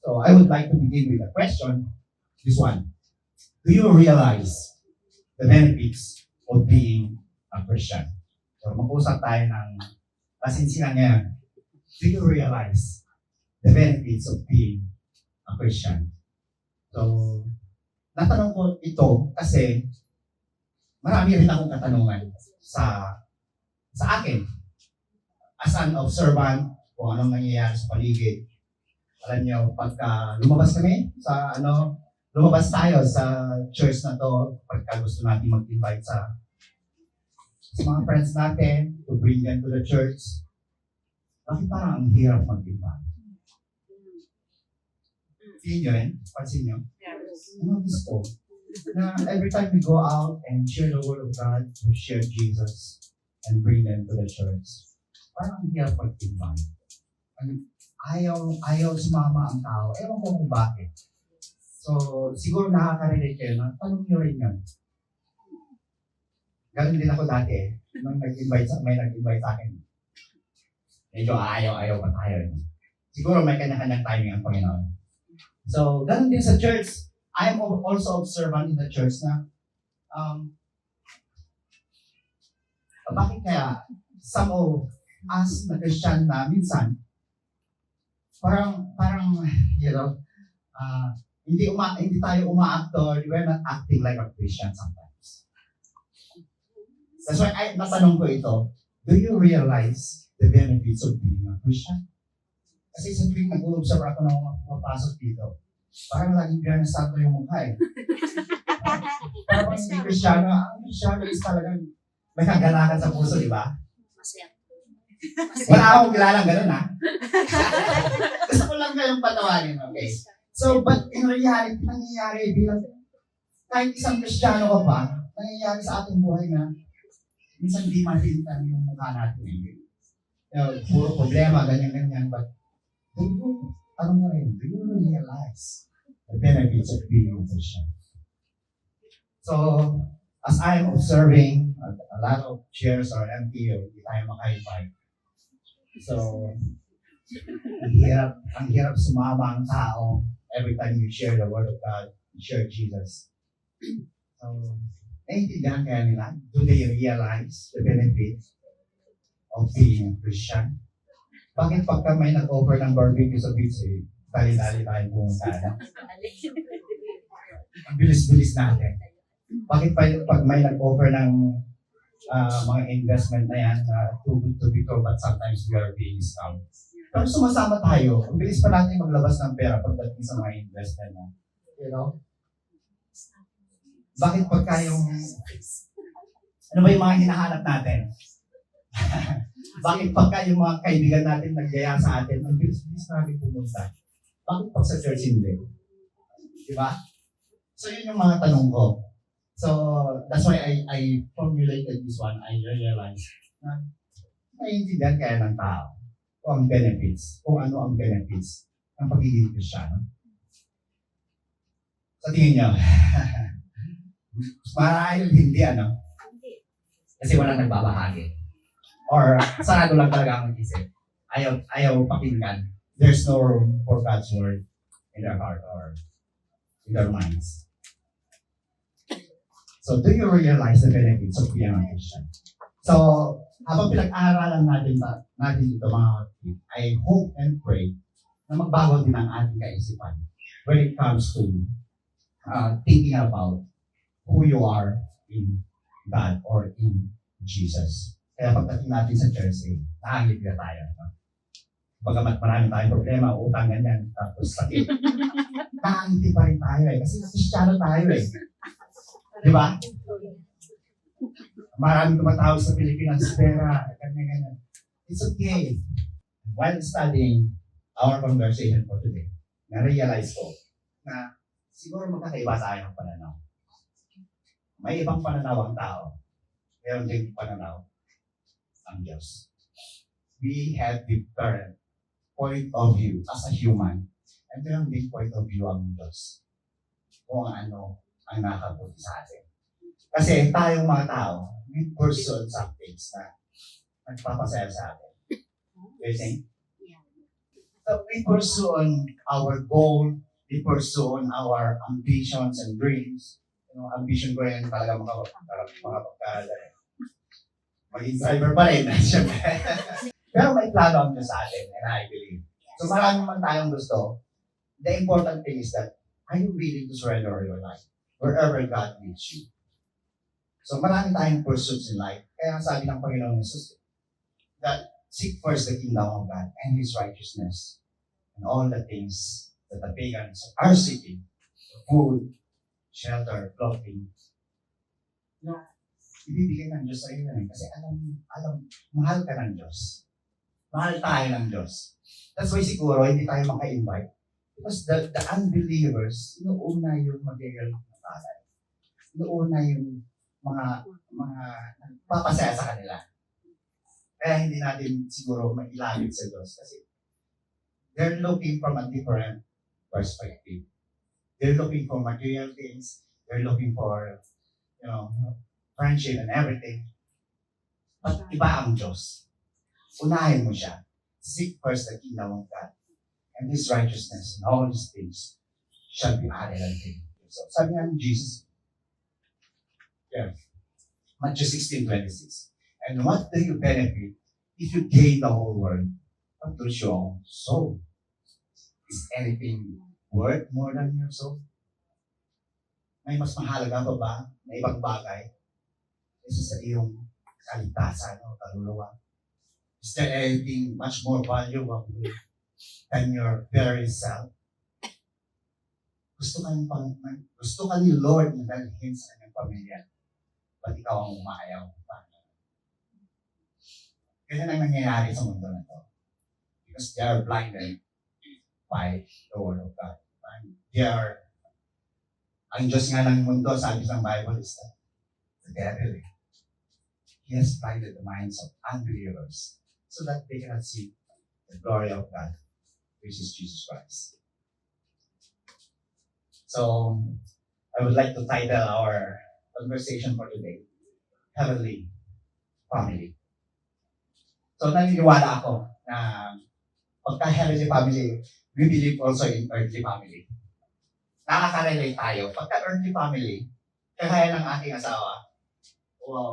So I would like to begin with a question. This one. Do you realize the benefits of being a Christian? So mag-usap tayo ng kasinsinan ngayon. Do you realize the benefits of being a Christian? So, natanong ko ito kasi marami rin akong katanungan sa akin as an observant kung anong nangyayari sa paligid. Alam niyo, pagka lumabas tayo sa church na to, pagka gusto natin mag-invite sa mga friends natin to bring them to the church, bakit parang ang hirap mag-invite? Feel nyo rin? Pansin nyo? Ano gusto? Na every time we go out and share the word of God, we share Jesus and bring them to the church, parang ang hirap mag-invite. Ayaw sumama ang tao. Ewan ko kung bakit. So, siguro nakaka-relate kayo na tanong nyo rin yun. Ganun din ako dati. Nung may nag-invite sa akin. Medyo ayaw pa tayo. Siguro may kanya-kanyang timing ang Panginoon. So, ganun din sa church. I am also observant in the church na bakit kaya some of us na Christian na minsan parang hindi tayo uma-actor, we're not acting like a Christian sometimes. That's why natanong ko ito, do you realize the benefits of being a Christian? Kasi sa tuwing nag-uobserve ako ng mapasok dito, parang laging Biyernes Santo yung mukha eh. Parang hindi Kristiyano, ang Kristiyano is talagang may kaganakan sa puso, di ba? Masaya. Wala akong kilalang ganun ha. Gusto ko lang kayong patawanin, okay? So, but in reality, nangyayari bilang kahit isang Kristiyano ka pa, nangyayari sa ating buhay na minsan di mahintan yung mukha natin. Puro problema, ganyan-ganyan. But, do you realize the benefits of being a Christian? So, as I'm observing, a lot of chairs are empty, hindi tayo maka-invite. So, ang hirap sumama ang tao every time you share the Word of God, you share Jesus. So, naiintindihan kaya nila? Do they realize the benefits of being a Christian? Bakit pagka may nag-offer ng barbecue sa beach, dali-dali tayo pumunta na? Ang bilis-bilis natin. Bakit pag may nag-offer ng mga investment na yan, too good to be true, but sometimes we are being scammed. Pero sumasama tayo. Ang bilis pa natin maglabas ng pera pagdating sa mga investment na. You know? Bakit pagka ano ba yung mga hinahanap natin? Bakit pagka yung mga kaibigan natin naggaya sa atin, ang bilis-bilis natin pumunta? Bakit pag sa church hindi? Diba? So yun yung mga tanong ko. So that's why I formulated this one. I realized na naiintindihan kaya ng tao kung ano ang benefits ng pagiging Kristiyano. Sa tingin niyo, marahil hindi kasi walang nagbabahagi. Or sarado lang talaga ang isip. Ayaw pakinggan. There's no room for God's word in their heart or in their minds. So, do you realize the benefits of being a Christian? So, habang pinag-aaralan natin ito mga kapatid, I hope and pray na magbago din ang ating kaisipan when it comes to thinking about who you are in God or in Jesus. Kaya pagdating natin sa church, nakangit na tayo. No? Bagamat marami tayong problema, utang, ganyan, tapos sakit. Nakangiti pa rin tayo kasi Kristiyano tayo Di ba? Maraming tumatawag sa Pilipinas, pera, ganyan-ganyan. It's okay. While studying our conversation for today, na-realize ko na siguro magkakaiba sa akin ang pananaw. May ibang pananaw ang tao. Meron din pananaw ang Diyos. We have different point of view as a human. And meron din point of view ang Diyos. Kung ano ang nakabuti sa atin. Kasi tayong mga tao, we pursue some things na nagpapasaya sa atin. Do you think? So we pursue on our goal, we pursue on our ambitions and dreams. Ambition ko yan talaga maging driver pa rin. Siyempre. Pero may plano ang Diyos sa atin, and I believe. So marami man tayong gusto. The important thing is that, are you willing to surrender your life wherever God leads you? So marami tayong pursuits in life. Kaya ang sabi ng Panginoon Jesus, that seek first the kingdom of God and His righteousness, and all the things that the pagans are seeking, food, shelter, clothing, ibibigay ng Diyos sa iyo yan. Kasi alam, mahal ka ng Diyos. Mahal tayo ng Diyos. That's why siguro hindi tayo maka-invite. Because the unbelievers, inuuna yung material na bagay. Inuuna yung mga papasaya sa kanila. Kaya hindi natin siguro mailapit sa Diyos. Kasi they're looking from a different perspective. They're looking for material things. They're looking for, friendship and everything. But iba ang Diyos. Unahin mo siya. Seek first the kingdom of God. And His righteousness and all these things shall be added unto you. So, sabi nga ni Jesus, Matthew 16:26. And what do you benefit if you gain the whole world, but lose your own soul? Is anything worth more than your soul? May mas mahalaga pa ba na ibang bagay kaysa sa iyong kaligtasan o kaluluwa? Is there anything much more valuable than your very self? Gusto ka ni Lord na dalhin sa kanyang pamilya, ba't ikaw ang umayaw? Ganyan ang nangyayari sa mundo na to. Because they are blinded by the Word of God. Ang Diyos nga ng mundo, sabi sa Bible, is the devil. He has blinded the minds of unbelievers so that they cannot see the glory of God, which is Jesus Christ. So, I would like to title our conversation for today, Heavenly Family. So, naniniwala ako na pagka-heavenly family, we believe also in earthly family. Nakaka-relate tayo. Pagka-earthly family, kagaya ng aking asawa,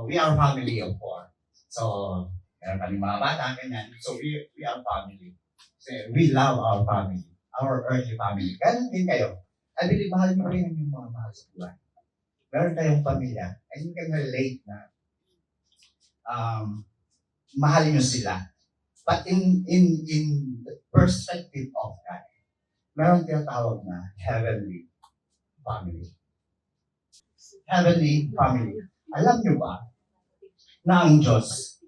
we are family of four. So, meron kami mga bata, ganyan. So, we are family. So, we love our family, our earthly family. Ganun din kayo. I believe mahal mo rin ang yung mga mahal sa buhay. Meron kayong pamilya, and you can relate na mahal nyo sila. But in the perspective of God, meron tinatawag na heavenly family. Heavenly family. Alam nyo ba na ang Diyos,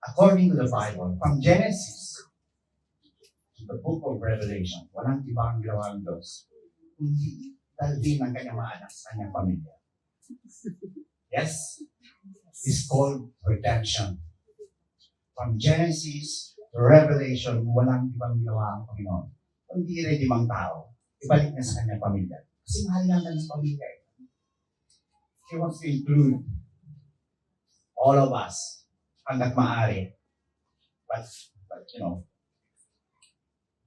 according to the Bible, from Genesis to the book of Revelation, walang ibang ginawa ang Diyos, kundi dalhin ang kanyang mga anak sa kanyang pamilya. Yes? It's called redemption. From Genesis to Revelation, walang ibang ginawa ang Panginoon. Kundi limang tao, ibalik niya sa kanyang pamilya. Kasi mahal naman sa pamilya. He wants to include all of us hanggat maaari. But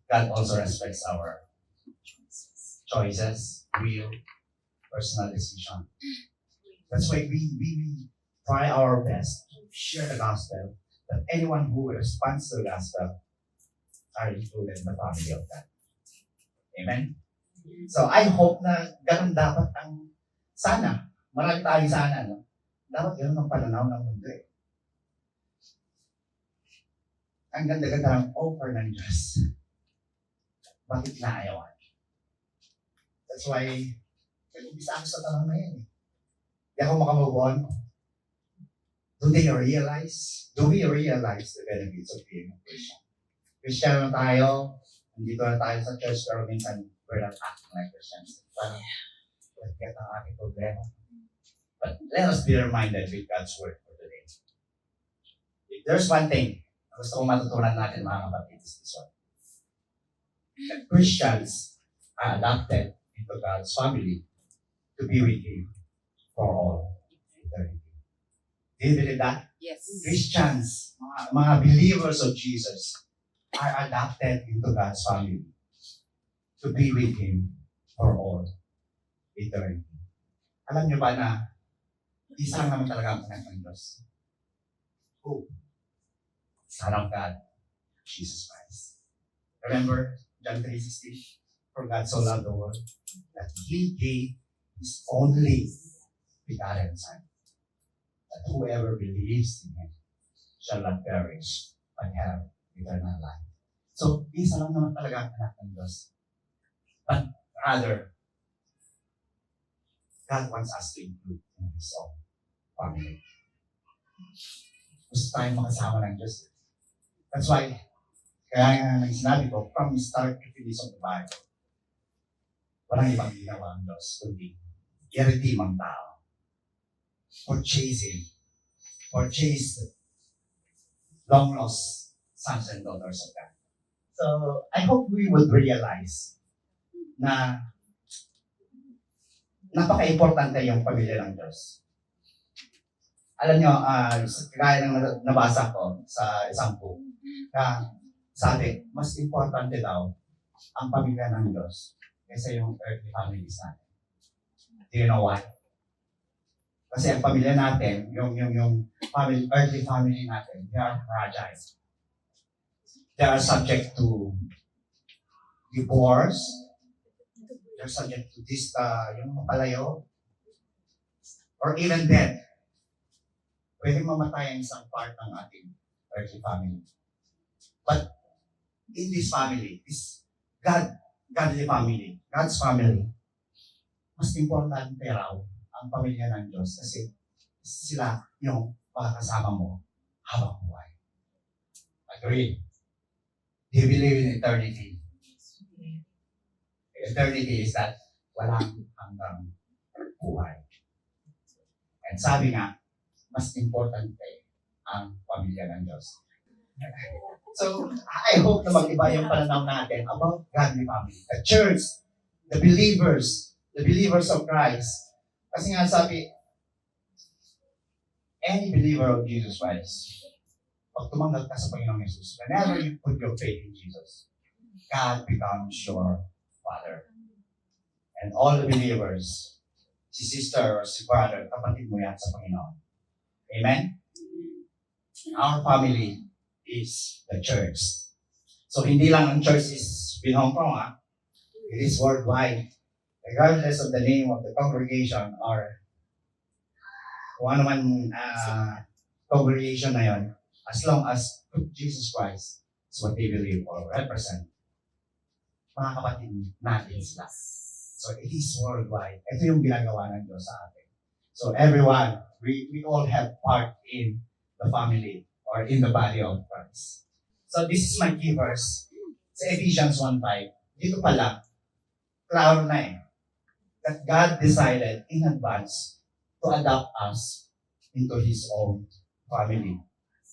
God also respects our choices, will, personal decision. That's why we try our best to share the gospel, that anyone who responds to the gospel are included in the family of God. Amen? So I hope na ganun dapat ang sana. Marami tayong sana, no? Dapat ganun ang pananaw ng mundo eh. Ang ganda-ganda ng offer ng Diyos. Bakit naayawan? That's why, nag-umpisa ako sa tanong na yan eh. Di ako makamove on. Do we realize the benefits of being a Christian? Christian na tayo, nandito na tayo sa church, pero minsan we're not acting like Christians. Parang, get ang aking problema. But let us be reminded with God's word for today. If there's one thing na gusto kong matutunan natin mga kapatid, is this one. That Christians are adopted into God's family to be with Him for all eternity. Do you believe that? Yes. Christians, mga believers of Jesus, are adopted into God's family to be with Him for all eternity. Alam niyo ba na isa lang naman talaga ang anak ng Diyos? Who? Son of God, Jesus Christ. Remember John 3:16? For God so loved the world that He gave His only begotten Son, that whoever believes in Him shall not perish but have eternal life. So, isa lang naman talaga ang anak ng Diyos. But rather, God wants us to include in His own family. Gusto tayong makasama ng Diyos. That's why, kaya nga sinabi ko, from the start to finish of the Bible, walang ibang ginawa ang Diyos, kundi i-redeem ang tao. Purchase Him. Purchase the long-lost sons and daughters of God. So, I hope we would realize na napaka-importante yung pamilya ng Diyos. Alam nyo, kaya ng nabasa ko sa isang book, na sabi, mas importante daw ang pamilya ng Diyos kaysa yung earthly families natin. Do you know why? Kasi ang pamilya natin, yung family, earthly family natin, they are fragile. They are subject to divorce. They're subject to this, yung mapalayo. Or even death. Pwede mamatay ang isang part ng ating earthly family. But in this family, this godly family, God's family, mas importante raw ang pamilya ng Diyos kasi sila yung makakasama mo habang buhay. Agree? Do you believe in eternity? Eternity is that walang hanggang buhay. And sabi nga, mas importante ang pamilya ng Diyos. So, I hope na mag-iba yung pananaw natin about godly family. The church, the believers of Christ. Kasi nga sabi, any believer of Jesus Christ, pag tumanggap ka sa Panginoong Jesus, whenever you put your faith in Jesus, God becomes your Father. And all the believers, si sister or si brother, kapatid mo yan sa Panginoon. Amen? Our family is the church. So, hindi lang ang church is in Hong Kong, it is worldwide. Regardless of the name of the congregation or kung ano man congregation na yon, as long as Jesus Christ is what they believe or represent, mga kapatid natin sila. So, it is worldwide. Ito yung ginagawa ng Diyos sa atin. So, everyone, we all have part in the family or in the body of Christ. So, this is my key verse. Sa Ephesians 1:5. Dito pala, klaro na that God decided in advance to adopt us into His own family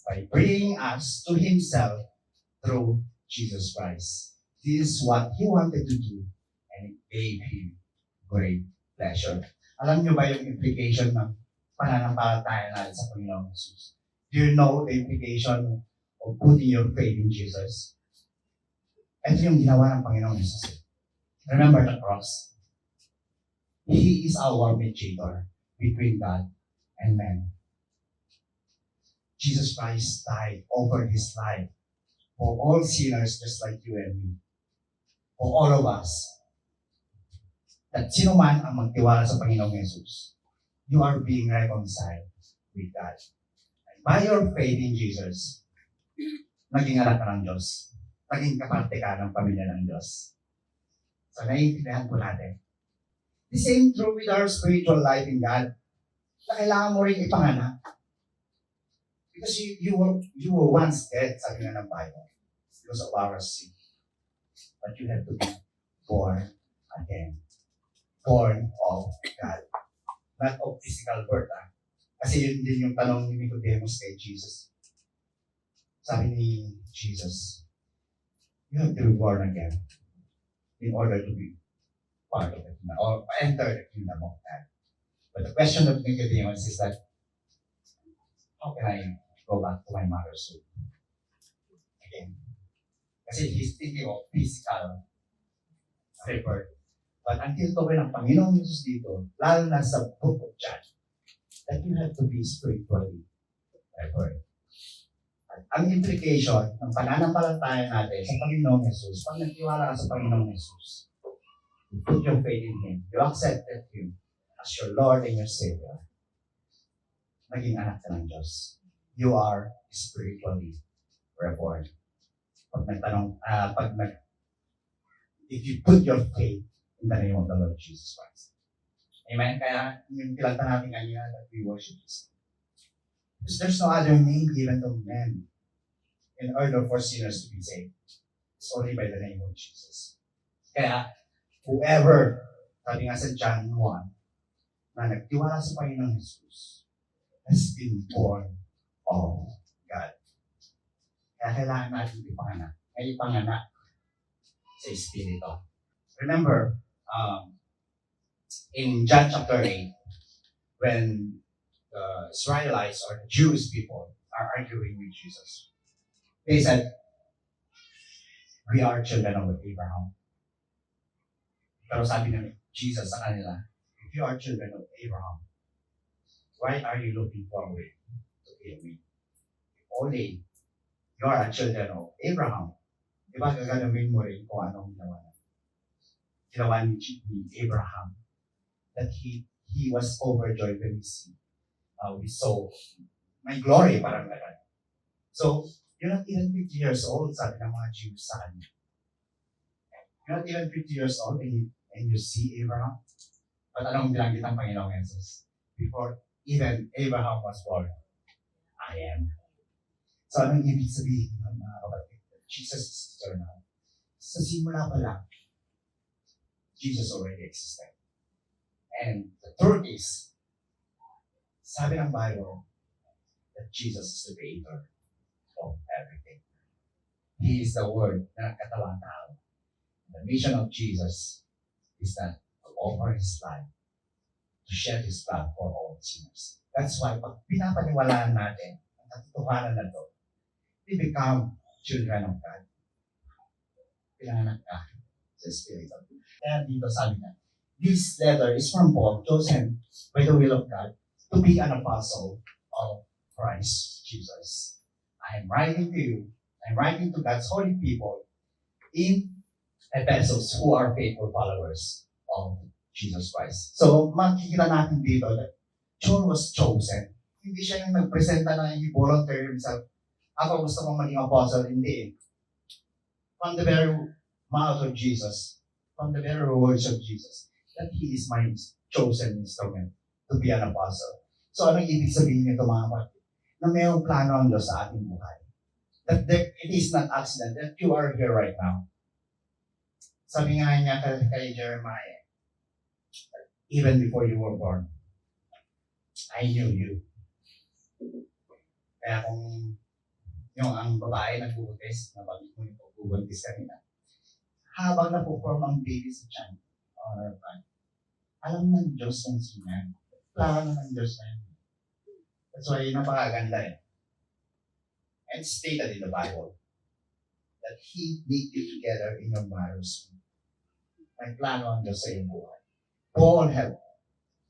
by bringing us to Himself through Jesus Christ. This is what He wanted to do and it gave Him great pleasure. Alam niyo ba yung implication ng pananampalataya natin sa Panginoong Jesus? Do you know the implication of putting your faith in Jesus? Ito yung ginawa ng Panginoong Jesus. Remember the cross? He is our mediator between God and man. Jesus Christ died over His life for all sinners just like you and me. For all of us. At sino man ang magtiwala sa Panginoong Jesus, you are being reconciled with God. And by your faith in Jesus, naging anak ka ng Diyos. Naging kaparte ka ng pamilya ng Diyos. So, naiintindihan po natin. The same true with our spiritual life in God, na kailangan mo rin ipanganak. Because you were once dead, sabi nga ng Bible, because of our sin. But you have to be born again. Born of God. Not of physical birth. Kasi yun din yung tanong ni Nicodemus kay Jesus. Sabi ni Jesus, you have to be born again in order to be part of the kingdom or enter the kingdom of God. But the question of Nicodemus is that, how can I go back to my mother's womb again? Kasi he's thinking of physical rebirth. But until tuloy ng Panginoong Jesus dito, lalo na sa book of John, that you have to be spiritually rebirth. At ang implication ng pananampalataya natin sa Panginoong Jesus, pag nagtiwala ka sa Panginoong Jesus, you put your faith in Him, you accepted Him as your Lord and your Savior, naging anak ka ng Diyos. You are spiritually reborn. If you put your faith in the name of the Lord Jesus Christ. Amen? Kaya yung kilanta natin kanina that we worship His name. Because there's no other name given to men in order for sinners to be saved. It's only by the name of Jesus. Kaya, whoever, sabi nga sa John 1, na nagtiwala sa Panginoong Jesus, has been born of God. Kaya kailangan natin ipanganak. May ipanganak sa Espiritu. Remember, in John chapter 8, when the Israelites or the Jewish people are arguing with Jesus, they said, we are children of Abraham. Pero sabi ng Jesus sa kanila, if you are children of Abraham, why are you looking forward to kill me? If only you are a children of Abraham, di ba gagawin mo rin kung anong ginawa na? Ginawa ni Abraham, that he was overjoyed when we saw my glory, parang gano'n. So, you're not even 50 years old, sabi ng mga Jews sa kanya. You're not even 50 years old and you see Abraham. But anong binanggit ang Panginoong Jesus? Before even Abraham was born, I am. So, anong ibig sabihin ng mga kapatid? Jesus is eternal. Sa simula pa lang, Jesus already existed. And the truth is, sabi ng Bible, that Jesus is the creator of everything. He is the Word na nagkatawang tao. The mission of Jesus is that to offer His life, to shed His blood for all sinners. That's why, pag pinapaniwalaan natin ang katotohanan na to, we become children of God. Pinanganak ka sa Espiritu. Kaya dito sabi na, this letter is from Paul, chosen by the will of God, to be an apostle of Christ Jesus. I am writing to you, I'm writing to God's holy people in Ephesus who are faithful followers of Jesus Christ. So, makikita natin dito that John was chosen. Hindi siya yung nagpresenta na he volunteered himself. Ako gusto kong maging apostle, hindi. From the very mouth of Jesus, from the very words of Jesus, that He is my chosen instrument to be an apostle. So, anong ibig sabihin nito mga kapatid? Na mayroong plano ang Diyos sa ating buhay. That it is not accident that you are here right now. Sabi nga niya kay Jeremiah, even before you were born, I knew you. Kaya kung yung ang babae nagbubuntis, nabagit mo yung pagbubuntis kanina, habang napuform ang baby sa tiyan, or alam ng Diyos ng sinan. Plano ng Diyos na yun. That's why napakaganda eh. And stated in the Bible that He knit you together in your mother's womb. May plano ang Diyos sa iyong buhay.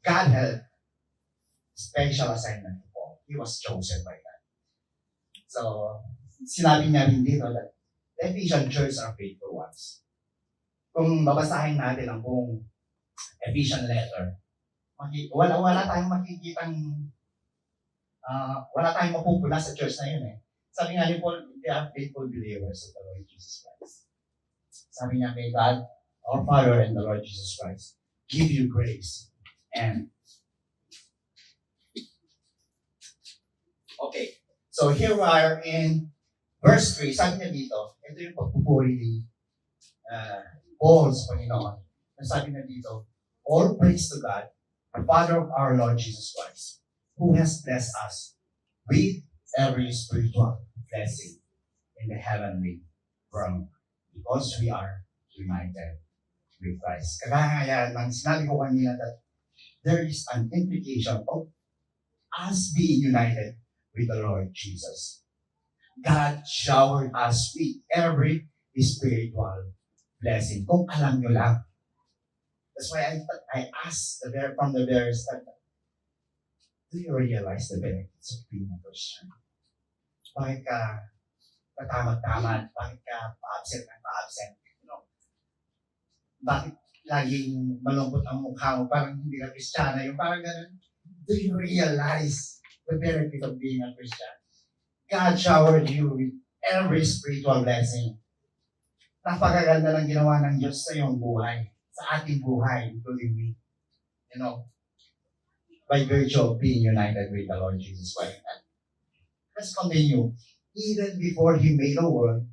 God had special assignment to Paul. He was chosen by God. So, sinabi niya rin dito that the Ephesian church are faithful ones. Kung babasahin natin ang buong Ephesian letter, wala tayong makikitang wala tayong mapupula sa church na yun eh. Sabi nga ni Paul, they are faithful believers of the Lord Jesus Christ. Sabi niya, may God, our Father and the Lord Jesus Christ, give you grace. And okay, so here we are in verse 3. Sabi niya dito, ito yung pagpupuri ni Paul sa Panginoon. Sabi niya dito, all praise to God, the Father of our Lord Jesus Christ, who has blessed us with every spiritual blessing in the heavenly realm because we are united with Christ. Kagaya ng sinabi ko kanina that there is an implication of us being united with the Lord Jesus. God showered us with every spiritual blessing. Kung alam nyo lang. That's why I asked from the very start, do you realize the benefits of being a Christian? Bakit ka patamad-tamad? Bakit ka pa-absent ng pa-absent? You know, bakit laging malungkot ang mukha mo? Parang hindi ka Kristiyana. Yung parang ganun. Do you realize the benefit of being a Christian? God showered you with every spiritual blessing. Napakaganda ng ginawa ng Diyos sa iyong buhay, sa ating buhay, including me. You know, by virtue of being united with the Lord Jesus Christ. Let's continue. Even before He made the world,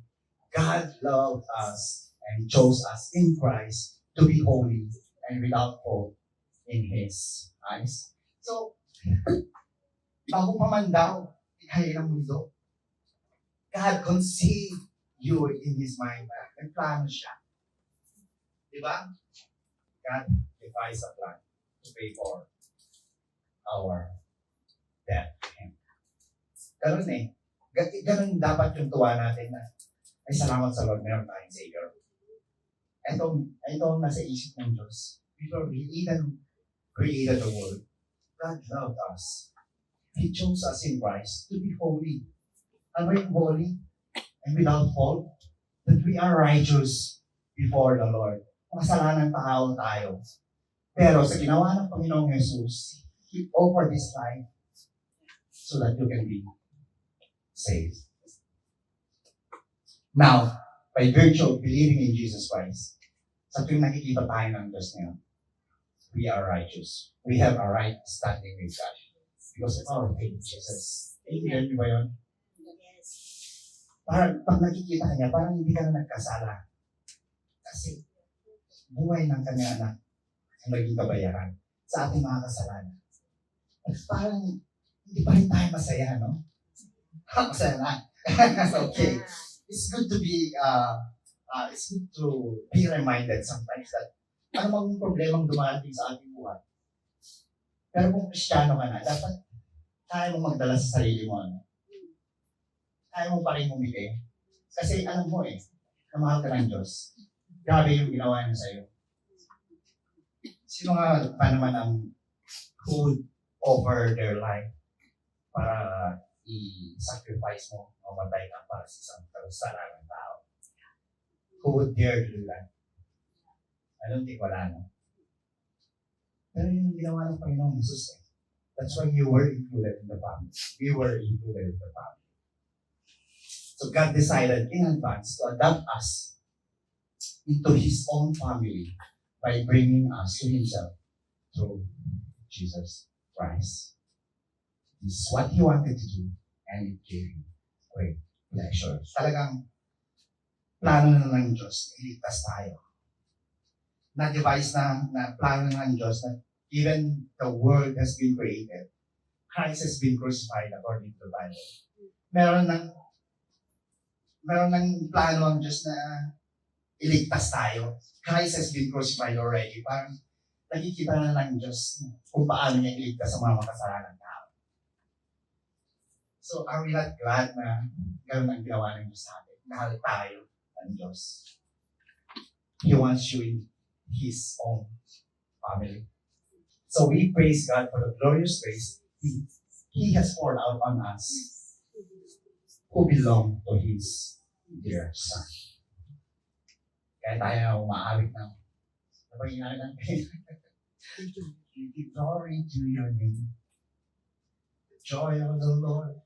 God loved us and chose us in Christ to be holy and without fault in His eyes. So, bago pa man daw, ikaya ng mundo, God conceived you in His mind. May plano siya. Diba? God devised a plan to pay for our debt to Him. Ganun eh. Ganun dapat yung tuwa natin na ay salamat sa Lord, meron tayong Savior. Ito ang nasa isip ng Diyos. Before we even created the world, God loved us. He chose us in Christ to be holy. Ano yung holy? And without fault, that we are righteous before the Lord. Makasalanan tao tayo. Pero sa ginawa ng Panginoong Jesus, He offered His life so that you can be saved. Now, by virtue of believing in Jesus Christ, sa tuwing nakikita tayo ng Diyos ngayon, we are righteous. We have a right standing with God because of our faith in Jesus. Amen. Di ba yun? Yes. Parang pag nakikita ka niya, parang hindi ka na nagkasala. Kasi buhay ng kanyang anak ang naging kabayaran sa ating mga kasalanan. At parang hindi pa rin tayo masaya, no? Masaya na. Okay. It's good to be reminded sometimes that anumang problemang dumating sa ating buhay. Pero kung Kristiyano ka na, dapat kaya mo magdala sa sarili mo. Ano? Kaya mo pa rin umiti. Kasi alam mo na mahal ka ng Diyos. Grabe yung ginawa niya sa'yo. Sino nga pa naman ang who would offer their life para i-sacrifice mo o matay ka para sa isang kasalanan ng tao? Who would dare to do that? I don't think wala, no? Pero yung ginawa ng Panginoong Jesus that's why you were included in the family. We were included in the family. So God decided in advance to adopt us into His own family by bringing us to Himself through Jesus Christ. This is what He wanted to do, and it gave Him great pleasure. Talagang plano na ng Diyos, iligtas tayo. Na-devise na plano ng Diyos na even the world has been created, Christ has been crucified according to the Bible. Meron ng plano ang Diyos na iligtas tayo. Christ has been crucified already. Parang nakikita na ng Diyos kung paano niya iligtas sa mga makasalanan tao. So, are we not glad na gano'n ang ginawa ng Diyos sa atin? Mahal tayo ng Diyos. He wants you in His own family. So, we praise God for the glorious grace He has poured out on us who belong to His dear Son. Kaya tayo umaawit ng napaghinaan natin. We give glory to your name. The joy of the Lord.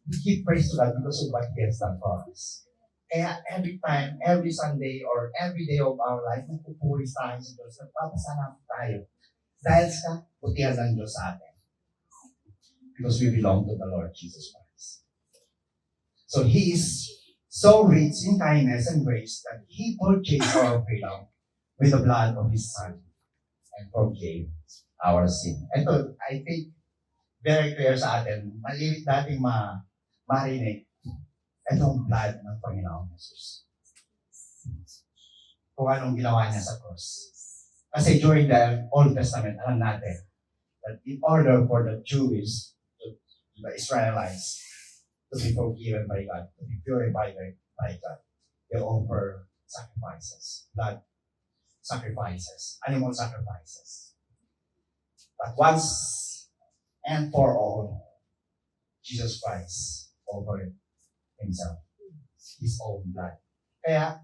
We give praise to God because of what He has done for us. Kaya every time, every Sunday, or every day of our life, nagpupulis tayo sa Diyos, nagpapasalamat tayo. Dahil sa putihan ng Diyos sa atin. Because we belong to the Lord Jesus Christ. So He is so rich in kindness and grace that He purchased our freedom with the blood of His Son and forgave our sin. Ito, I think, very clear sa atin. Malilit nating marinig itong blood ng Panginoong Jesus. Kung anong ginawa niya sa cross. Kasi during the Old Testament, alam natin that in order for the Jews, the Israelites, to be forgiven by God, to be purified by God, they offer sacrifices, blood sacrifices, animal sacrifices. But once and for all, Jesus Christ offered himself, his own blood. Kaya,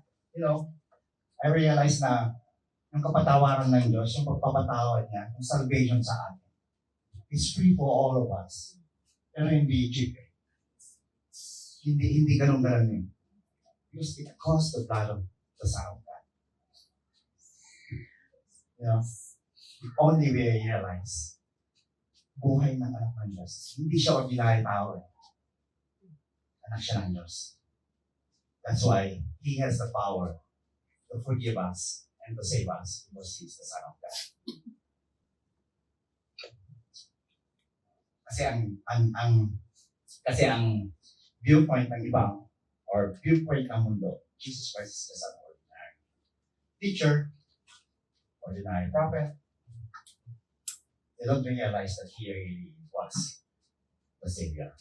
I realize na yung kapatawaran ng Diyos, yung pagpapatawad niya, yung salvation sa atin, is free for all of us. Pero hindi cheap. Hindi ganun yun. Because it cost the blood of the Son of God. Only we realize, buhay ng anak ng Diyos. Hindi siya ordinary tao eh. Anak siya ng Diyos. That's why He has the power to forgive us and to save us because He is the Son of God. Kasi ang viewpoint ng ibang or viewpoint ng mundo, Jesus Christ is just an ordinary teacher, ordinary prophet. They don't realize that He really was the Savior.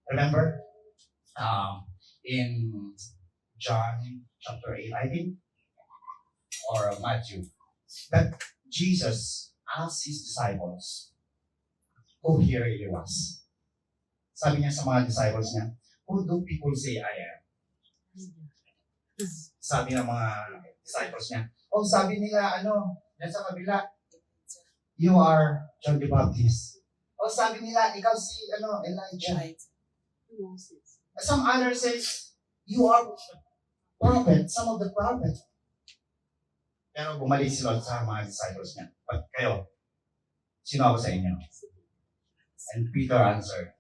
Remember, in John chapter 8, I think, or Matthew, that Jesus asked His disciples who He really was. Sabi niya sa mga disciples niya, who do people say I am? Sabi ng mga disciples niya, sabi nila, yan sa kabila, you are John the Baptist. Sabi nila, ikaw si, Elijah. Some others say, you are prophet, some of the prophet. Pero bumalik si Lord sa mga disciples niya. But kayo, sino ako sa inyo? And Peter answered,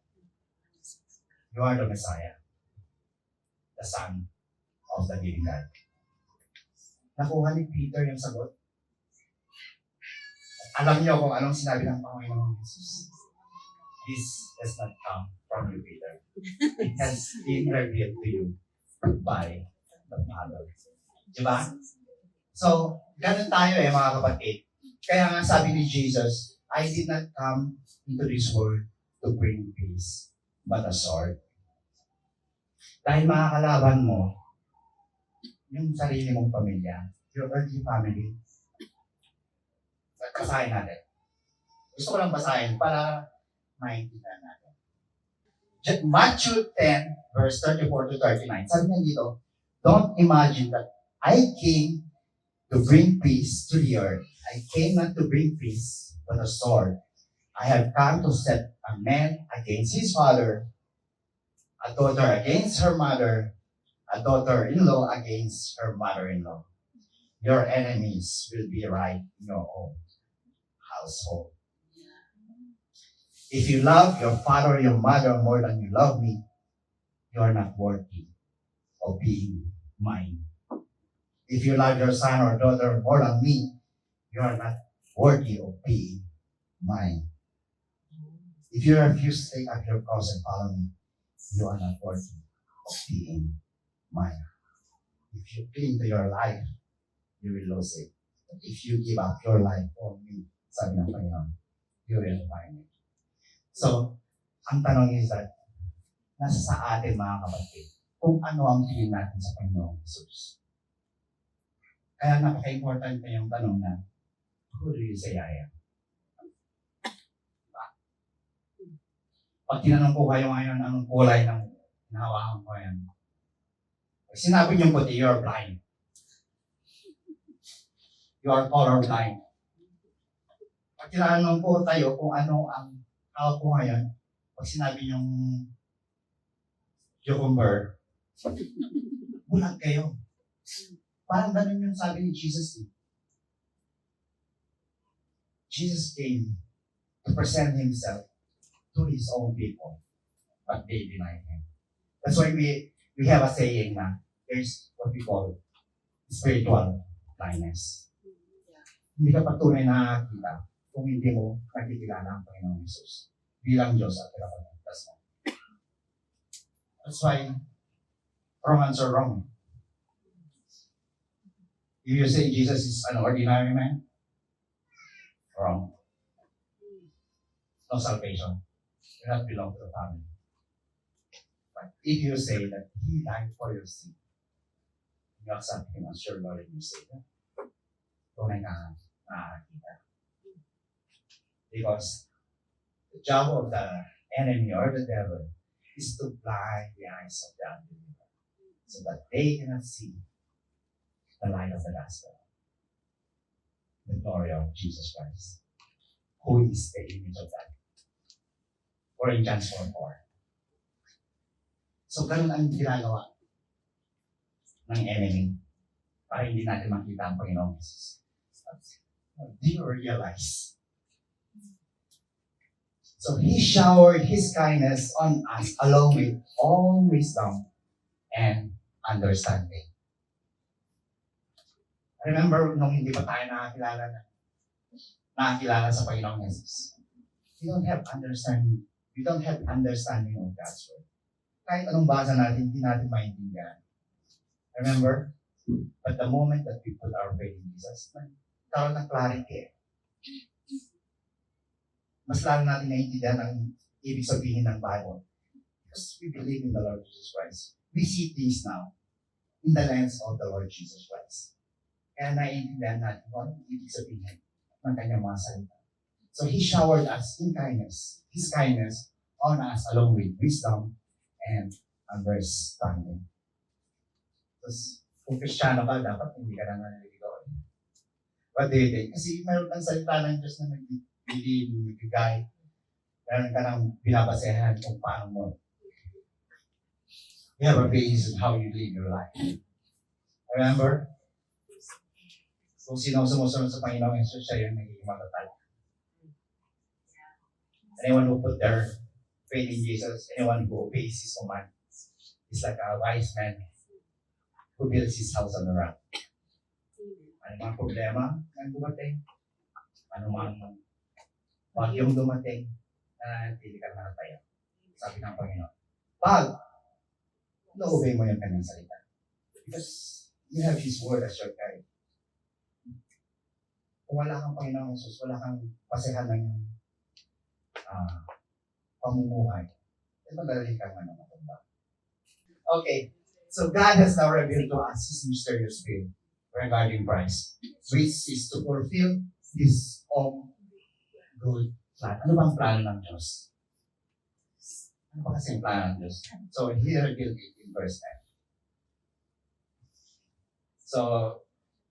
you are the Messiah, the Son of the living God. Nakuha ni Peter yung sagot. Alam niyo kung anong sinabi ng Panginoon Jesus. This has not come from you, Peter. It has been revealed to you by the Father. Diba? So, ganun tayo mga kapatid. Kaya nga sabi ni Jesus, I did not come into this world to bring peace, but a sword. Dahil mga kalaban mo, yung sarili mong pamilya, your earthly family, basahin natin. Gusto ko lang basahin para maintindihan natin. Matthew 10, verse 34 to 39. Sabi niya dito, don't imagine that I came to bring peace to the earth. I came not to bring peace, but a sword. I have come to set a man against his father, a daughter against her mother, a daughter-in-law against her mother-in-law. Your enemies will be right in your own household. If you love your father or your mother more than you love me, you are not worthy of being mine. If you love your son or daughter more than me, you are not worthy of being mine. If you refuse to take up your cross and follow me, you are not worthy of being mine. If you cling to your life, you will lose it. But if you give up your life for me, sabi ng Panginoon, you will find it. So, ang tanong is that, nasa sa atin mga kapatid, kung ano ang tingin natin sa Panginoong Jesus. Kaya napaka-important na yung tanong na, who do you say I am? Pag tinanong ko kayo ngayon, anong kulay ng nahawakan ko yan? Pag sinabi niyong puti, you're blind. You are colorblind. Pag tinanong ko tayo kung ano ang hawak ko ngayon, pag sinabi niyong cucumber, bulag kayo. Parang ganun yung sabi ni Jesus. Jesus came to present Himself to His own people, but they denied Him. That's why we have a saying na there's what we call spiritual blindness. Hindi ka patunay na nakakita kung hindi mo nakikilala ang Panginoong Jesus bilang Diyos at pinapagligtas mo. That's why wrong answer wrong. If you say Jesus is an ordinary man, wrong. No salvation. You not belong to the family. But if you say that He died for your sin, you accept Him as your Lord and your Savior, tunay ka nakakita. Because the job of the enemy or the devil is to blind the eyes of the unbeliever so that they cannot see the light of the gospel, the glory of Jesus Christ, who is the image of God. Or in John 4:4. So, ganun ang ginagawa ng enemy para hindi natin makita ang Panginoong Jesus. Do you realize? So, He showered His kindness on us along with all wisdom and understanding. Remember, nung hindi pa tayo nakakilala sa Panginoong Jesus. We don't have understanding of God's word. Kahit anong basa natin, hindi natin maintindihan. Remember? But the moment that we put our faith in Jesus, karoon ng clarity. Mas lalo natin naiintindihan ang ibig sabihin ng Bible. Because we believe in the Lord Jesus Christ. We see things now in the lens of the Lord Jesus Christ. Kaya naiintindihan natin kung anong ibig sabihin ng kanyang mga salita. So He showered us in kindness, His kindness on us along with wisdom and understanding. Tapos, kung Kristiyano ka, dapat hindi ka na naliligaw. What do you think? Kasi mayroon kang salita ng Diyos na nagbigay. Meron ka nang binabasehan kung paano mo. You have a basis in how you live your life. Remember? Kung sino sumusunod sa Panginoong Jesus, siya yung nagiging matatag. Anyone who put their faith in Jesus, anyone who obeys His command, is like a wise man who builds his house on the rock. Ano mga problema na dumating, ano mga bagyong dumating, na hindi ka nakataya. Sabi ng Panginoon, pag na-obey mo yung kanyang salita. Because you have His word as your guide. Kung wala kang Panginoong Jesus, wala kang pasehan ng pamumuhay. Madali kang matumba. Okay, so God has now revealed to us His mysterious will regarding Christ, which is to fulfill His own good plan. Ano bang plano ng Diyos? Ano ba kasi yung plano ng Diyos? So, He revealed it in verse 10. So,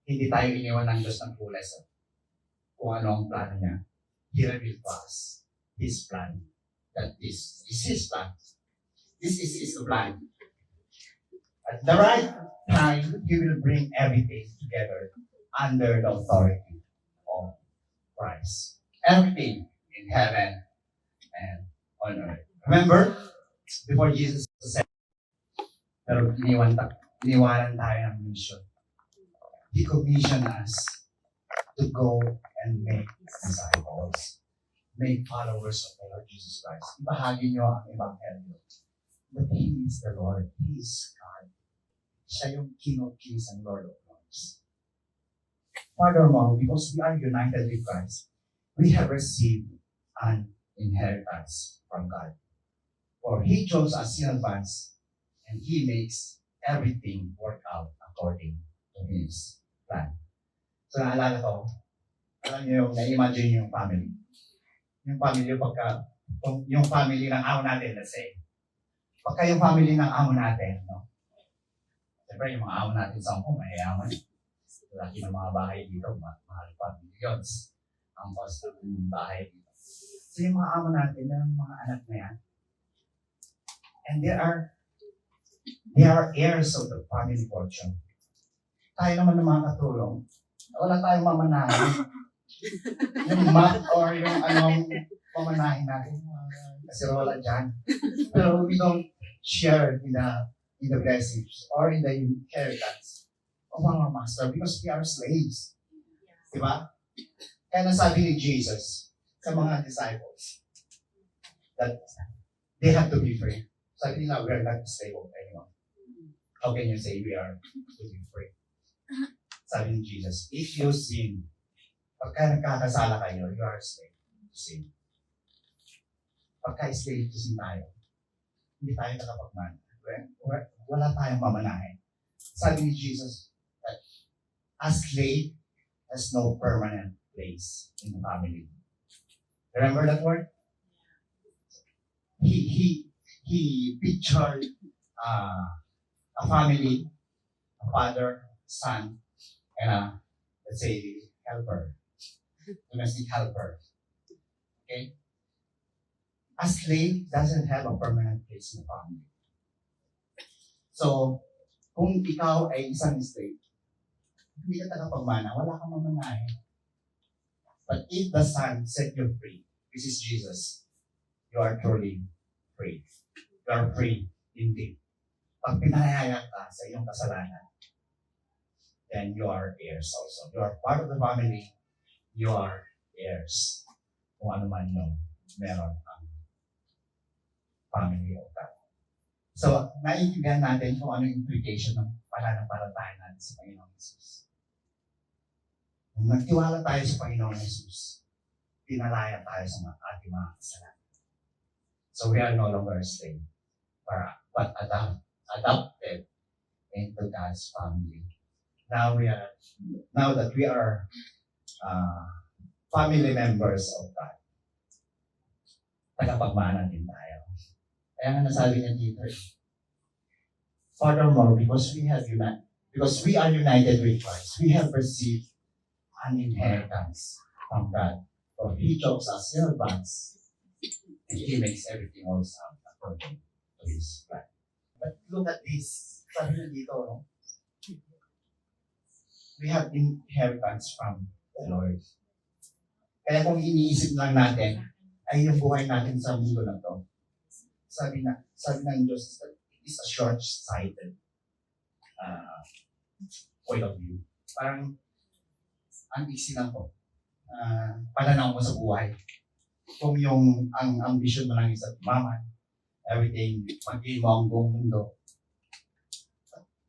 hindi tayo iniwan ng Diyos ng clueless kung ano ang plano niya. He revealed to us His plan. That this is His plan. This is His plan. At the right time, He will bring everything together under the authority of Christ. Everything in heaven and on earth. Remember, before Jesus said, pero iniwanan tayo ng mission. He commissioned us to go and make disciples, make followers of the Lord Jesus Christ. Ibahagi niyo ang Ebanghelyo. But He is the Lord. He is God. Siya yung King of Kings and Lord of Lords. Furthermore, because we are united with Christ, we have received an inheritance from God. For He chose us in advance, and He makes everything work out according to His plan. So naalala ko, alam niyo yung na-imagine yung family. Yung family, yung family ng amo natin, let's say. Pagka yung family ng amo natin, no? Siyempre, yung mga amo natin sa Hong Kong, mayayaman. Laki ng mga bahay dito, mahal pa, millions. Ang cost ng bahay dito. So yung mga amo natin, yung mga anak na yan, and they are heirs of the family fortune. Tayo naman ng mga katulong, wala tayong mamanahin. Yung mat or yung anong mamanahin natin. Kasi wala dyan. Pero we don't share in the blessings or in the inheritance of our master because we are slaves. Diba? Kaya nasabi ni Jesus sa mga disciples that they have to be free. Sabi nila, we are not the slave of anyone. How can you say we are to be free? Sabi ni Jesus, if you sin, pagka nagkakasala kayo, you are a slave to sin. Pagka slave to sin tayo, hindi tayo nakapagmana. Wala tayong mamanahin. Sabi ni Jesus, that a slave has no permanent place in the family. Remember that word? He pictured a family, a father, son, and a, let's say, helper, domestic helper. Okay? A slave doesn't have a permanent place in the family. So, kung ikaw ay isang slave, hindi ka tagapagmana, wala kang mamanahin. But if the Son set you free, this is Jesus, you are truly free. You are free indeed. Pag pinahayag ka sa iyong kasalanan, then you are heirs also. You are part of the family, you are heirs. Kung ano man yung meron ang family of God. So, naiintindihan natin kung ano yung implication ng pananampalataya natin sa Panginoong Jesus. Kung nagtiwala tayo sa Panginoong Jesus, pinalaya tayo sa ating mga kasalanan. So, we are no longer a slave, but adopted into God's family. Now that we are family members of God, tagapagmana din tayo. Kaya nga nasabi niya dito, furthermore, because we are united with Christ, we have received an inheritance from God. For He chose us in advance, and He makes everything work out according to His plan. But look at this. Sabi niya dito, no? We have inheritance from the Lord. Kaya kung iniisip lang natin, ay yung buhay natin sa mundo na to, sabi ng Diyos, it is a short-sighted point of view. Parang, ang easy lang po. Pananaw mo sa buhay. Kung ang ambition mo lang is at maman, everything, mag-gain mo ang buong mundo.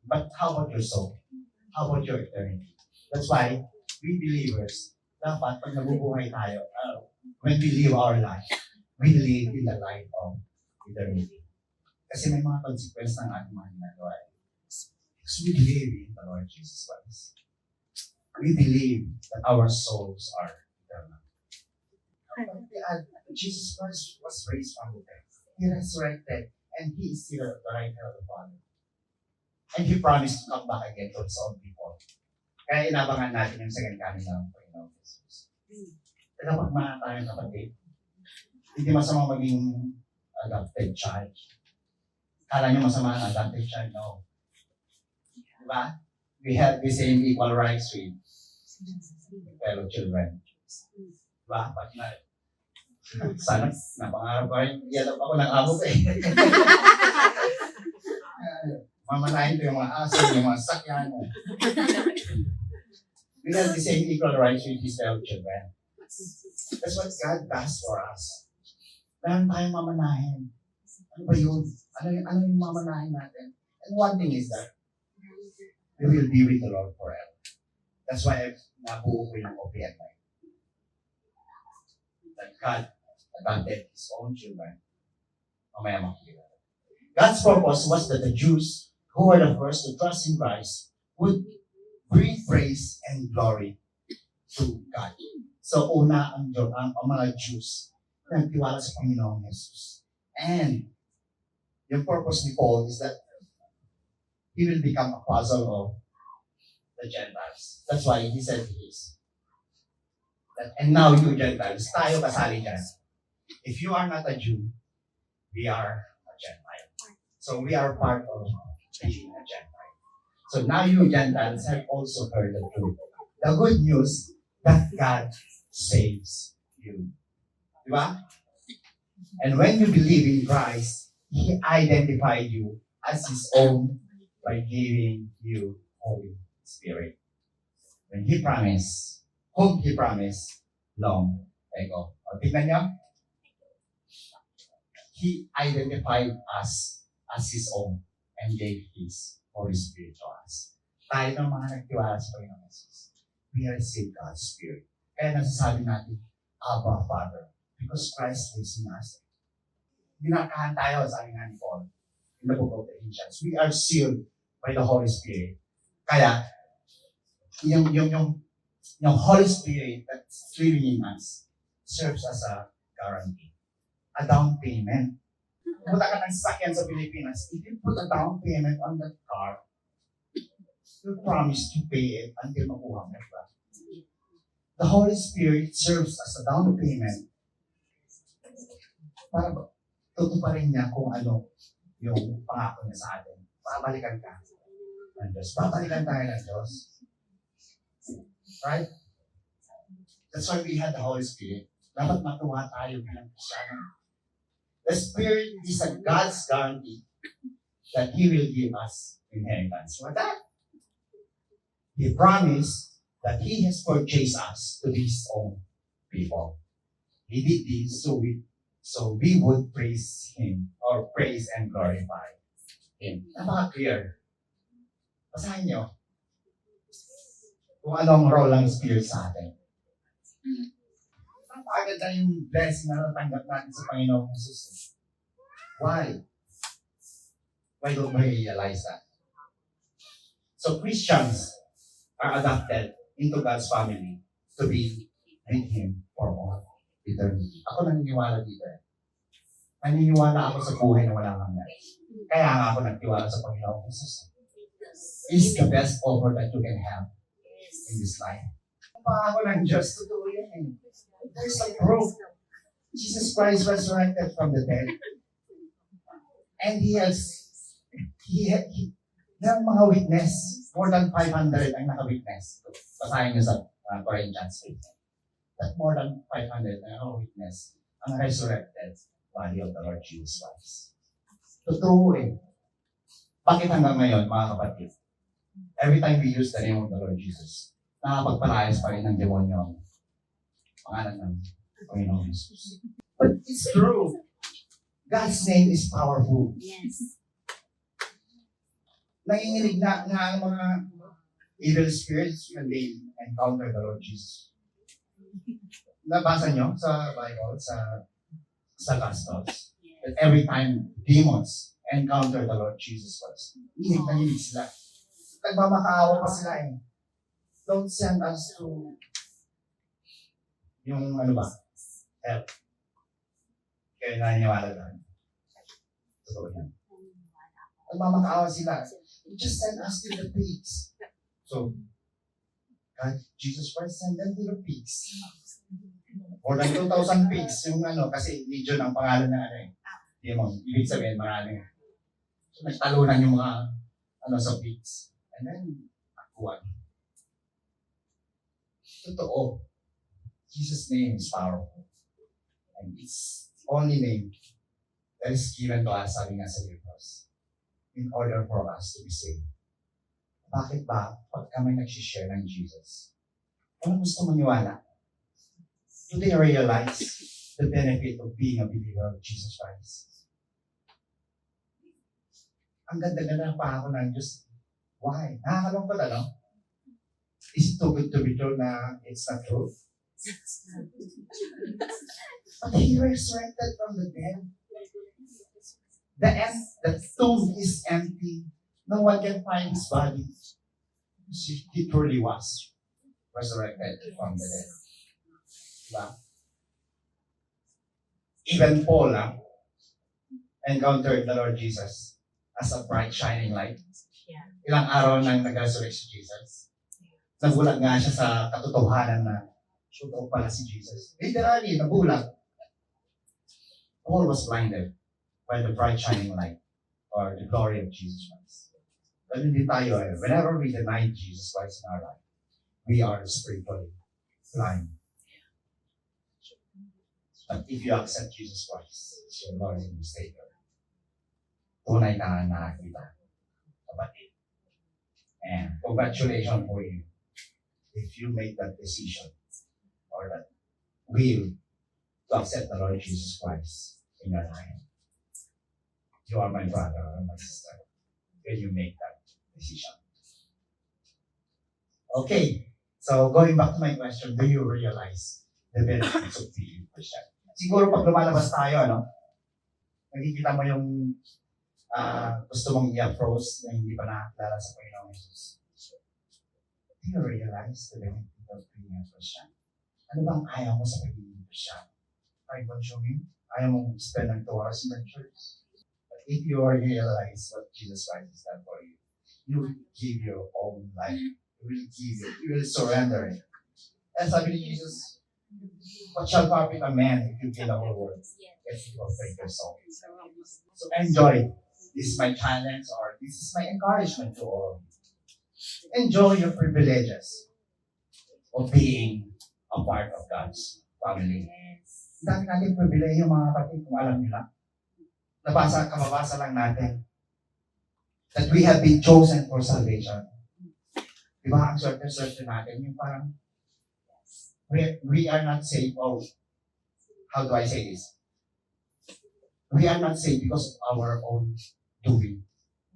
But how about your soul? How about your eternity? That's why, we believers, dapat pag nabubuhay tayo, when we live our life, we live in the light of eternity. Kasi may mga consequence ng ating mga ginagawa. Because we believe in the Lord Jesus Christ. We believe that our souls are eternal. Jesus Christ was raised from the dead. He resurrected, and He is still at the right hand of the Father. And He promised to come back again to His own people. Kaya inabangan natin yung second coming ng Panginoon Jesus. Tagapagmana tayo, kapatid. Hindi masama maging adopted child. Kala nyo masama ang adopted child? No. Diba? We have the same equal rights with fellow children. Diba? Sana, napangarap ko rin. Yalap ako ng amo ko eh. Mamanahin ko yung mga aso, yung mga sakyan. We have the same equal rights with His fellow children. That's what God does for us. Meron tayong mamanahin. Ano ba yun? Ano yung mamanahin natin? And one thing is that we will be with the Lord forever. That's why nabuo ko yung OPM na yun. That God adopted His own children. Mamaya makikita. God's purpose was that the Jews who were the first to trust in Christ would bring praise and glory to God. So una ang mga Jews na nagtiwala sa Panginoong Jesus. And yung purpose ni Paul is that he will become apostle of the Gentiles. That's why he said this. And now you Gentiles, tayo kasali dyan. If you are not a Jew, we are a Gentile. So we are part of being a Gentile. So now you Gentiles have also heard the truth. The good news that God saves you. Diba? And when you believe in Christ, He identified you as His own by giving you Holy Spirit. When He promised, whom He promised long ago. O, tignan niyo. He identified us as His own and gave His Holy Spirit to us. Tayo ng mga nagtiwala sa Panginoon Jesus, we receive God's Spirit. Kaya nasasabi natin, Abba, Father, because Christ lives in us. Binakahan tayo, sabi nga ni Paul, in the book of Ephesians. We are sealed by the Holy Spirit. Kaya, yung Holy Spirit that's living in us serves as a guarantee, a down payment. Pumunta ka ng sasakyan sa Pilipinas, if you put a down payment on that car, you promise to pay it until makuha mo, diba? The Holy Spirit serves as a down payment para tutuparin niya kung ano yung pangako niya sa atin. Babalikan ka ng Diyos. Babalikan tayo ng Diyos. Right? That's why we had the Holy Spirit. Dapat matuwa tayo bilang Kristiyano. The Spirit is a God's guarantee that He will give us inheritance. What that? He promised that He has purchased us to be His own people. He did this so we would praise Him or praise and glorify Him. Napaka-clear. Basahin niyo kung anong role ng Spirit sa atin. Napakaganda yung blessing na natanggap natin sa Panginoong Jesus. Why? Why don't we realize that? So Christians are adopted into God's family to be with Him for all eternity. Ako naniniwala dito eh. Naniniwala ako sa buhay na walang hanggan. Kaya nga ako nagtiwala sa Panginoong Jesus. It's the best offer that you can have in this life. Pangako ng Diyos, totoo yan. There's a proof. Jesus Christ resurrected from the dead. And He ng mga witness, more than 500 ang naka-witness. Basahin niyo sa Corinthians 8. That more than 500 ang naka-witness ang resurrected body of the Lord Jesus Christ. Totoo eh. Bakit hanggang ngayon, mga kapatid? Every time we use the name of the Lord Jesus, nakapagpalayas pa rin ng demonyo ang pangalan ng Panginoong Jesus. But it's true. God's name is powerful. Yes. Nanginginig na ang mga evil spirits when they encounter the Lord Jesus. Nabasa nyo sa Bible, sa Gospels, that every time demons encounter the Lord Jesus Christ, nanginig sila. Nagmamakaawa pa sila eh. Don't send us to yung ano ba? Help. Kaya naniniwala lang. Totoo yan. Nagmamakaawa sila. Just send us to the pigs. So, God, Jesus Christ, send them to the pigs. More than 2,000 pigs yung ano, kasi Legion ang pangalan ng ano eh. Demon. Ibig sabihin, marami. So, nagtalunan yung mga ano sa pigs. And then, akuan. Totoo. Jesus' name is powerful. And it's the only name that is given to us, sabi nga sa Hebrews, in order for us to be saved. Bakit ba pag kami nagsishare ng Jesus? Ano gusto maniwala? Do they realize the benefit of being a believer of Jesus Christ? Ang ganda-ganda pa ako ng Diyos. Why? Nakakalungkot ano? Is it too good to be true na it's not true? But He resurrected from the dead. The tomb is empty. No one can find His body. He truly was resurrected from the dead. Diba? Even Paul encountered the Lord Jesus as a bright shining light. Ilang araw nang nag-resurrect si Jesus. Nagulat nga siya sa katotohanan na totoo pala si Jesus. Literally, nagulat. Paul was blinded by the bright shining light or the glory of Jesus Christ. Ganun din tayo eh. Whenever we deny Jesus Christ in our life, we are spiritually blind. But if you accept Jesus Christ as your Lord and Savior, tunay na nakakita. Kapatid. And congratulations for you if you make that decision or that will to accept the Lord Jesus Christ in your life. You are my brother or my sister when you make that decision. Okay, so going back to my question, do you realize the benefits of being Christian? Siguro pag lumalabas tayo, nakikita mo yung gusto mong i-approach na hindi pa nakakilala sa Panginoong Jesus. Do you realize the benefit of being a Christian? Ano bang ayaw mo sa pagiging Christian? Ay, consuming? Ayaw mong spend ng 2 hours in the church? But if you realize what Jesus Christ has done for you, you will give your own life. You will surrender it. And sabi ni Jesus, what shall profit a man if you gain the whole world, yet you forfeit your soul? So enjoy. This is my challenge, or this is my encouragement to all of you. Enjoy your privileges of being a part of God's family. Dami natin privilege mga kapatid, kung alam nyo lang. Kababasa lang natin that we have been chosen for salvation. Diba ang swerte-swerte natin, yung parang we are not saved. Oh, how do I say this? We are not saved because of our own doing.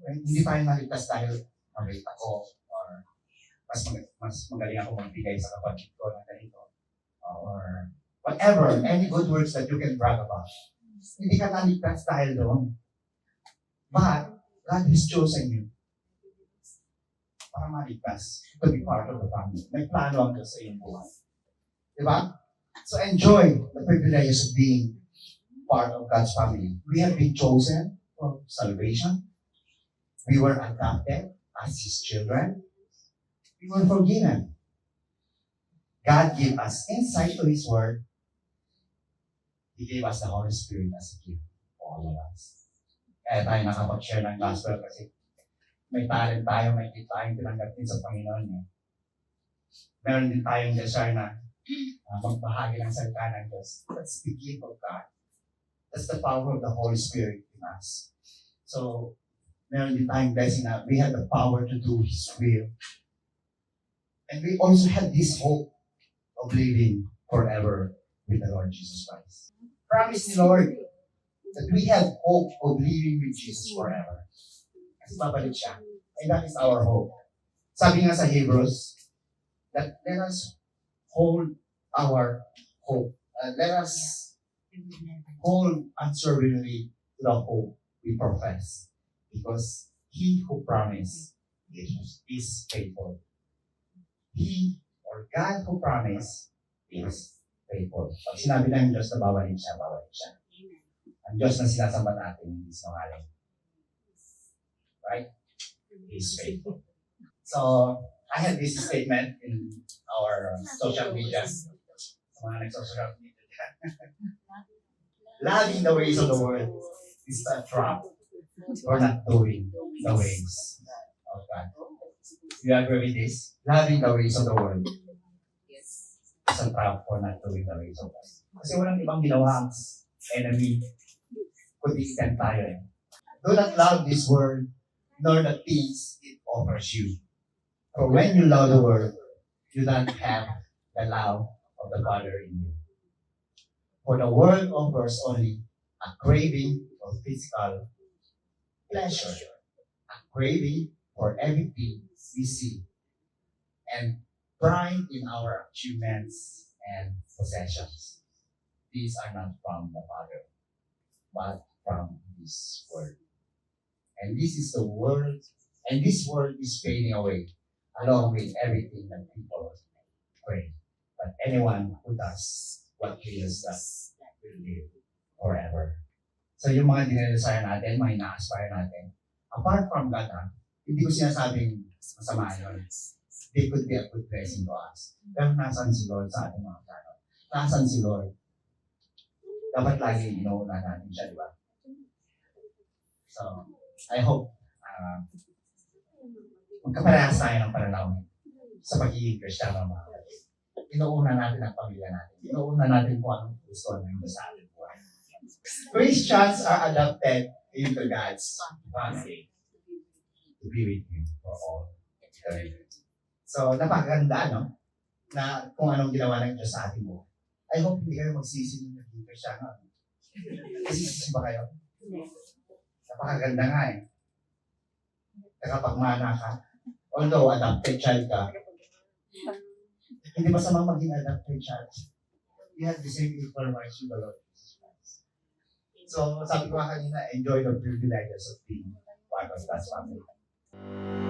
Right? Hindi tayo maligtas dahil mabait ako or mas magaling ako magbigay sa kapatid ko na ganito or whatever, any good words that you can brag about. Hindi ka naligtas dahil doon. But God has chosen you para maligtas, to be part of the family. May plano ang Diyos sa iyong buhay. Diba? So enjoy the privileges of being part of God's family. We have been chosen for salvation. We were adopted as His children. We were forgiven. God gave us insight to His Word. He gave us the Holy Spirit as a gift for all of us. Kaya tayo nakapag-share ng gospel kasi may talent tayo, may gift tayong tinanggap din sa Panginoon. Meron din tayong desire na magbahagi ng salita ng Diyos. That's the gift of God. That's the power of the Holy Spirit in us. So, meron din tayong blessing na we have the power to do His will. And we also have this hope of living forever with the Lord Jesus Christ. Promise the Lord that we have hope of living with Jesus forever. Kasi babalik siya. And that is our hope. Sabi nga sa Hebrews, that let us hold our hope. Let us hold unswervingly to the hope we profess. Because He who promised is faithful. He or God who promised is faithful. Pag sinabi ng Diyos na babalik siya, babalik siya. Ang Diyos na sinasamba natin, hindi sinungaling. Right? He is faithful. So, I had this statement in our social media. Sa mga nag-social media. Loving the ways of the world is a trap for not doing the ways of God. You agree with this? Loving the ways of the world is a trap for not doing the ways of God. Kasi walang ibang ginawa ang enemy kundi ikan tayo eh. Do not love this world nor the things it offers you. For when you love the world, you don't have the love of the Father in you. For the world offers only a craving for physical pleasure, a craving for everything we see, and pride in our achievements and possessions. These are not from the Father, but from this world. And this is the world, and this world is fading away, along with everything that people crave. But anyone who does what Jesus does will live forever. So yung mga dinadesire natin, mga ina-aspire natin, apart from God, hindi ko sinasabing masama yun. They could be a good blessing to us. Pero nasan si Lord sa ating mga plano? Nasan si Lord? Dapat lagi inuuna natin siya, di ba? So, I hope magkaparehas tayo ng pananaw sa pagiging Kristiyano mga kapatid. Inuuna natin ang pamilya natin. Inuuna natin kung anong gusto ng Diyos sa ating buhay. Christians are adopted into God's family to be with Him for all eternity. So, napakaganda, no? Na kung anong ginawa ng Diyos sa ating buhay. I hope hindi kayo magsisi ng naging Kristiyano. Magsisisi ba kayo? Napakaganda nga eh. Nakapagmana ka. Although adopted child ka, hindi masama maging adopted child. You have the same equal rights with the Lord Jesus Christ. So, sabi ko nga kanina, enjoy the privileges of being part of God's family.